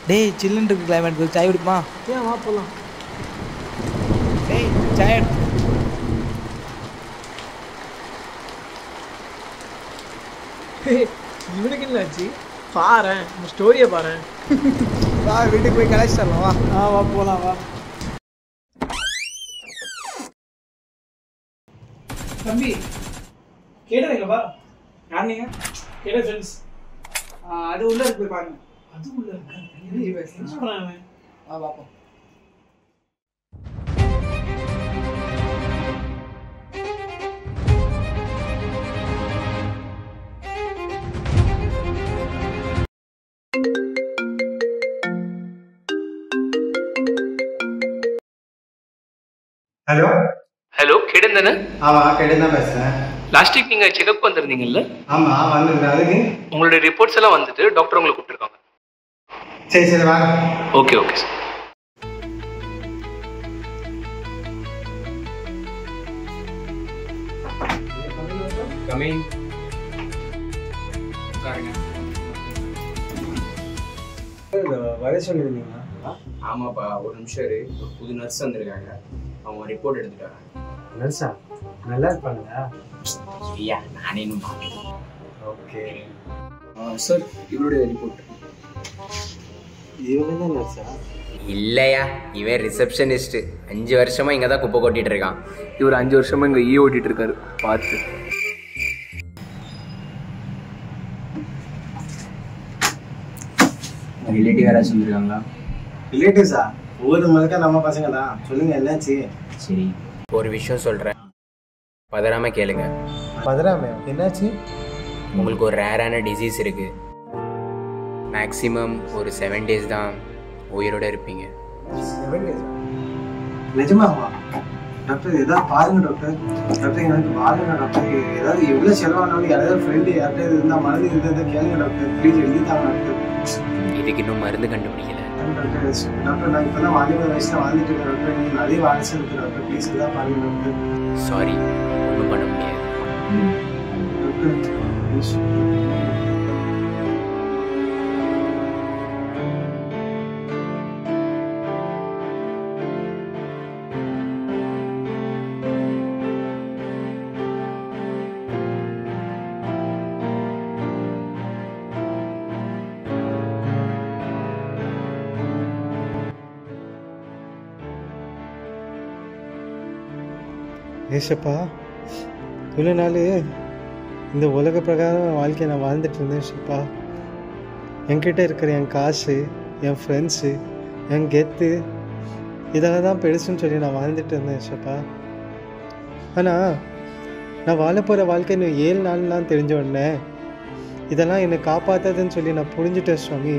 டேய் சில்லுன்னு இருக்கு கிளைமேட், சாய் குடிப்போமா? ஏன் வா போகலாம். டேய் சாய் எடுத்து. இவனுக்கு என்னாச்சு பாரு, உங்கள் ஸ்டோரியை பாரு. வா வீட்டுக்கு போய் கலாச்சி தரலாம் வா. வா போகலாம் வா. தம்பி கேட்டதுங்களா? யார் நீங்க? கேட்ட ஃப்ரெண்ட்ஸ். அது உள்ள இருக்கு, போய் பாருங்க. அது உள்ள இருக்கா? வா பார்ப்போம். ஹலோ ஹலோ கேடன் தானே? ஆமாம் கேடன் தான் பேசுகிறேன். லாஸ்ட் வீக் நீங்கள் செக்அப் வந்திருந்தீங்கல்ல? ஆமாம் வந்துருந்தேன். அதுக்கு உங்களுடைய ரிப்போர்ட்ஸ் எல்லாம் வந்துட்டு டாக்டர் உங்களை கூப்பிட்டுருக்காங்க. சரி சரி வாங்க. Okay okay sir. கமிங். வர சொல்லியிருந்தீங்களா? ஆமாப்பா, ஒரு நிமிஷம் இரு. ஒரு புது நர்ஸ் வந்திருக்காங்க, அவங்க ரிப்போர்ட் எடுத்துட்டாங்க. நர்ஸா? நல்லா இருப்பாங்களா? ஐயா நானே இன்னும் பார்க்கல. ஓகே சார், இவருடைய ரிப்போர்ட். இவங்க தான் நர்ஸா? இல்லையா, இவன் ரிசப்ஷனிஸ்ட். 5 வருஷமா இங்கே தான் குப்பை கொட்டிட்டு இருக்கான். இவர் 5 வருஷமா இங்கே ஓட்டிட்டு இருக்காரு. பார்த்து ரிலேட்டிவ் யாராச்சும் வந்துருக்காங்களா? ரிலேட்டிவ்ஸா? ஒவ்வொரு மதுக்கா நம்ம பசங்க தான். சொல்லுங்க என்னாச்சு? சரி, ஒரு விஷயம் சொல்கிறேன், பதறாமல் கேளுங்க. பதறாமே என்னாச்சு? உங்களுக்கு ஒரு ரேரான டிசீஸ் இருக்குது. மேக்ஸிமம் ஒரு 7 days தான் உயிரோடு இருப்பீங்க. 7 days? நிஜமாவா டாக்டர்? ஏதாவது பாருங்க டாக்டர். டாக்டர் எனக்கு பாருங்க டாக்டர். ஏதாவது எவ்வளோ செலவானாலும் யாராவது ஃப்ரெண்டு யார்கிட்ட இருந்தால் மருந்து இருந்ததை கேளுங்க டாக்டர். Please எழுதித்தாங்க doctor. இதுக்கு இன்னும் மருந்து கண்டுபிடிக்கல டாக்டர். டாக்டர் நான் இப்போ தான் 40 வயசில் வாழ்ந்துட்டு இருக்கேன் டாக்டர். நீங்கள் நிறைய வயசு இருக்குது டாக்டர். ப்ளீஸ் தான் பாருங்க டாக்டர். சாரி, ஒன்றும் பண்ண முடியாது. Doctor please. ஏசப்பா, இவ்வளோ நாள் இந்த உலக பிரகாரம் வாழ்க்கையை நான் வாழ்ந்துட்டு இருந்தேன் ஏசப்பா. என்கிட்ட இருக்கிற என் காசு, என் ஃப்ரெண்ட்ஸு, என் கெத்து, இதெல்லாம் தான் பெருசுன்னு சொல்லி நான் வாழ்ந்துட்டு இருந்தேன் ஏசப்பா. ஆனால் நான் வாழ போகிற வாழ்க்கை இன்னும் 7 நாள்லாம் தெரிஞ்ச உடனே இதெல்லாம் என்னை காப்பாற்றாதுன்னு சொல்லி நான் புரிஞ்சுட்டேன் சுவாமி.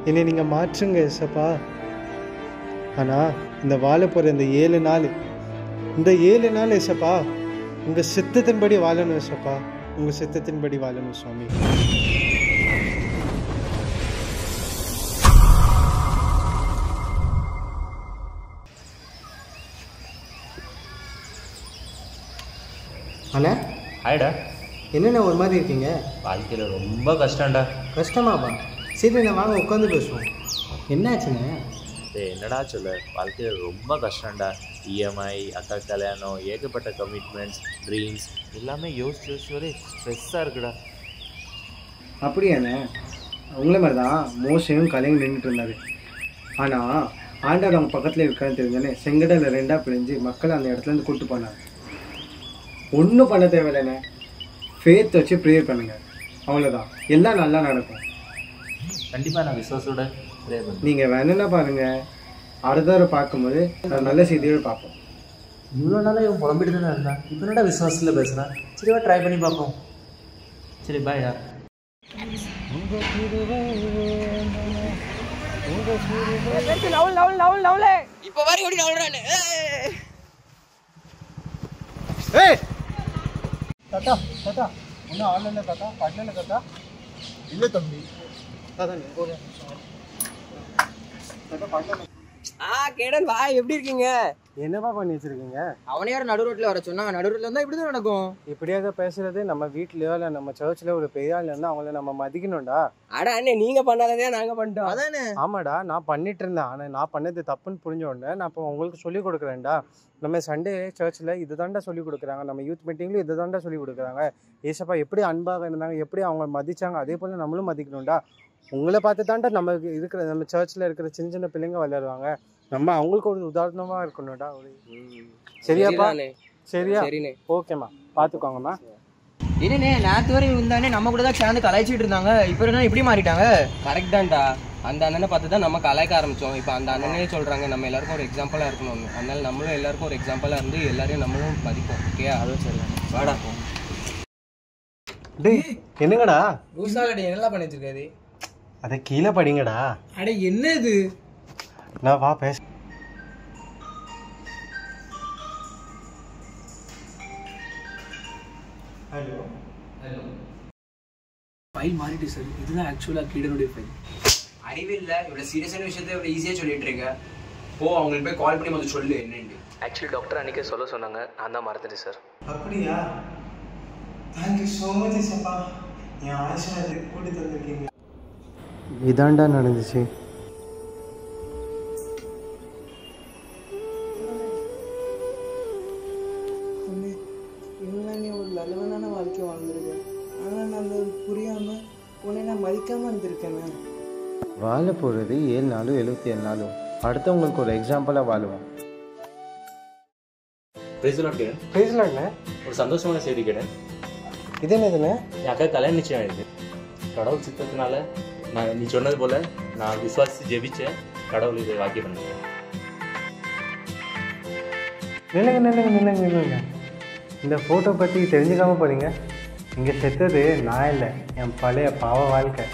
என்னை நீங்கள் மாற்றுங்க ஏசப்பா. ஆனால் இந்த வாழ போகிற இந்த 7 நாள், இந்த 7 நாள் ஏசப்பா உங்கள் சித்தத்தின்படி வாழணும் ஏசப்பா. உங்கள் சித்தத்தின்படி வாழணும் சுவாமி. அண்ணா ஹாய்டா. என்னென்ன ஒரு மாதிரி இருக்கீங்க? வாழ்க்கையில் ரொம்ப கஷ்டம்டா. கஷ்டமாப்பா? சரி நான் வாங்க உட்காந்து பேசுவோம். என்னாச்சுண்ணே? என்னடா சொல்ல, வாழ்க்கையில் ரொம்ப கஷ்டம்டா. இஎம்ஐ, அக்கா கல்யாணம், ஏகப்பட்ட கமிட்மெண்ட்ஸ், ட்ரீம்ஸ் எல்லாமே யோசிச்சு ஒரே ஸ்ட்ரெஸ்ஸாக இருக்குடா. அப்படியாண்ணே? உங்களே மாதிரி தான் மோசையும் கலையும் நின்றுட்டு இருந்தாரு. ஆனால் ஆண்டார் அவங்க பக்கத்தில் இருக்கான்னு தெரிஞ்சோன்னே செங்கடலில் 2ஆக பிரிஞ்சு மக்களை அந்த இடத்துலேருந்து கூப்பிட்டு போனாங்க. ஒன்றும் பண்ண தேவையில்லைண்ணே. ஃபேத் வச்சு ப்ரேயர் பண்ணுங்கள், அவ்வளோதான். எல்லாம் நல்லா நடக்கும். கண்டிப்பாக நான் விசுவாசோட ப்ரேயர் பண்ணுறேன். நீங்கள் வேணும்னா பாருங்கள், அடுத்தவரை பார்க்கும்போது நான் நல்ல செய்தியோடு பார்ப்போம். இவ்வளோ நாளாக இவன் புலம்பிட்டு தானே இருந்தான், இப்போ என்னடா விசுவாசத்தில் பேசுகிறேன். சரிவா, ட்ரை பண்ணி பார்ப்போம். சரி பாய் யார். இப்போ வரை ஓடி நவுறானே. ஏய் தாத்தா, தாத்தா ஒன்றும் ஆன்லைனில் தாத்தா, பண்ணல தாத்தா. இல்லை தம்பி தாத்தா, நீங்கள் தாத்தா பண்ணல. கேடன் வா, எப்படி இருக்கீங்க? என்னப்பா பண்ணி வச்சிருக்கீங்க? அவனை யாரும் நடு ரோட்ல வர சொன்னா? நடு ரோட்ல இருந்தா இப்படிதான் நடக்கும். இப்படியாக பேசுறது நம்ம வீட்லயோ இல்லை நம்ம சர்ச்சில் ஒரு பெரிய ஆள் இருந்தால் அவங்கள நம்ம மதிக்கணும்டா. அட அண்ணே, நீங்க பண்ணாததே நாங்க பண்ணிட்டோம். அதானே. ஆமாடா, நான் பண்ணிட்டு இருந்தேன். ஆனால் நான் பண்ணது தப்புன்னு புரிஞ்ச உடனே நான் இப்போ உங்களுக்கு சொல்லி கொடுக்குறேன்டா. நம்ம சண்டே சர்ச்சில் இது தாண்டா சொல்லி கொடுக்குறாங்க, நம்ம யூத் மீட்டிங்லையும் இது தாண்டா சொல்லி கொடுக்குறாங்க. ஏசப்பா எப்படி அன்பாக இருந்தாங்க, எப்படி அவங்க மதிச்சாங்க, அதே போல் நம்மளும் மதிக்கணும்டா. உங்களை பார்த்து தாண்டா நம்ம இருக்கிற நம்ம சர்ச்சில் இருக்கிற சின்ன சின்ன பிள்ளைங்க வளருவாங்க. நம்ம அவங்களுக்கு ஒரு உதாரணமாக இருக்கணும்டா. சரியாப்பா? சரியா? ஓகேம்மா, பார்த்துக்கோங்கம்மா. என்னண்ணே, நேற்று வரை இருந்தானே நம்ம கூட தான் சேர்ந்து கலாய்ச்சிட்டு இருந்தாங்க. இப்போ என்ன இப்படி மாறிட்டாங்க? கரெக்ட் தான்டா. அந்த அண்ணனை பார்த்து தான் நம்ம கலாய்க்க ஆரம்பித்தோம். இப்போ அந்த அண்ணனே சொல்கிறாங்க நம்ம எல்லாருக்கும் ஒரு எக்ஸாம்பிளாக இருக்கணும்னு. அதனால நம்மளும் எல்லாருக்கும் ஒரு எக்ஸாம்பிளாக இருந்து எல்லாரையும் நம்மளும் மதிப்போம். ஓகே, அதுவும் சரி. வாடா. டேய், என்னங்கடா பூசாலடி என்னெல்லாம் பண்ணி வச்சிருக்காது? அதை கீழே படிங்கடா. அட என்ன இது? நான் வா பேச. Hello hello. ஃபைல் மாறிட்டு சார். இதுதான் ஆக்சுவலாக கீடனுடைய ஃபைல். அறிவில்லை, இவ்வளோ சீரியஸான விஷயத்த இவ்வளோ ஈஸியாக சொல்லிட்டு இருக்க. அவங்களுக்கு போய் கால் பண்ணி வந்து சொல்லு என்னன்னு. ஆக்சுவலி டாக்டர் அன்றைக்கே சொல்ல சொன்னாங்க, நான் தான் மறந்துட்டேன் சார். அப்படியா? தேங்க்யூ ஸோ மச் இசப்பா, என் ஆசீர்வாதத்தை கூட்டி தந்திருக்கீங்க. இதாண்டா நடந்துச்சு. நீ ஒரு நல்லவனான வாழ்க்கை வாழ்ந்துருக்கேன். ஆனால் நான் அது புரியாமல் உன்னை நான் மதிக்காமல் இருந்திருக்கேன்னு. வாழ போகிறது 7 நாளும் 77 நாளும். அடுத்தவங்களுக்கு ஒரு எக்ஸாம்பிளாக வாழுவோம். பேசலாண்ணே. ஒரு சந்தோஷமான செய்தி கேட்டேன். இது என்னதுண்ணே? என் அக்கா கல்யாணம் நிச்சயம் ஆயிடுது. கடவுள் சித்தத்தினால நான் நீ சொன்னது போல நான் விசுவாசி ஜெபிச்சேன். கடவுள் இதை வாக்கியம் பண்ணுறேன். நில்லுங்க. இந்த ஃபோட்டோ பற்றி தெரிஞ்சுக்காமல் போறீங்க. இங்கே செத்தது நான் இல்லை, என் பழைய பாவ வாழ்க்கை.